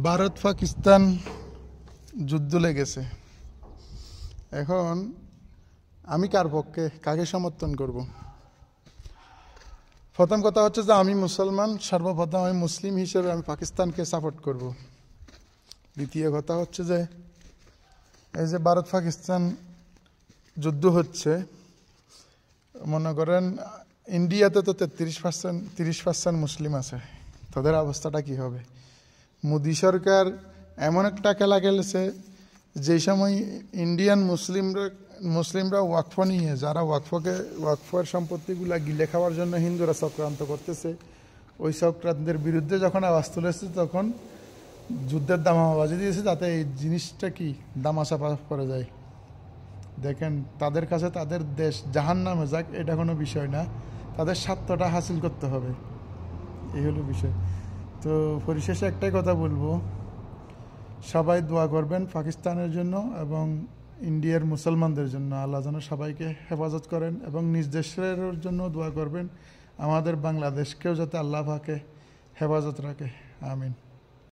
ভারত পাকিস্তান যুদ্ধ লেগেছে। এখন আমি কার পক্ষে, কাকে সমর্থন করব? প্রথম কথা হচ্ছে যে আমি মুসলমান, সর্বপ্রথম আমি মুসলিম হিসেবে আমি পাকিস্তানকে সাপোর্ট করব। দ্বিতীয় কথা হচ্ছে যে এই যে ভারত পাকিস্তান যুদ্ধ হচ্ছে, মনে করেন ইন্ডিয়াতে তো 30% মুসলিম আছে, তাদের অবস্থাটা কি হবে? মোদি সরকার এমন একটা খেলা খেলেছে, যে সময় ইন্ডিয়ান মুসলিমরা ওয়াকফ নিয়ে, যারা ওয়াকফের সম্পত্তিগুলা গিলে খাওয়ার জন্য হিন্দুরা চক্রান্ত করতেছে, ওই চক্রান্তের বিরুদ্ধে যখন আওয়াজ তুলেছে তখন যুদ্ধের দামাবাজি দিয়েছে, যাতে এই জিনিসটা কি দামাচাপা পড়ে যায়। দেখেন, তাদের কাছে তাদের দেশ জাহান্নামে যাক, এটা কোনো বিষয় না, তাদের স্বার্থটা হাসিল করতে হবে, এই হলো বিষয়। তো পরিশেষে একটাই কথা বলবো, সবাই দোয়া করবেন পাকিস্তানের জন্য এবং ইন্ডিয়ার মুসলমানদের জন্য। আল্লাহ যেন সবাইকে হেফাজত করেন এবং নিজ দেশের জন্য দোয়া করবেন, আমাদের বাংলাদেশকেও যাতে আল্লাহ পাকে হেফাজত রাখে। আমিন।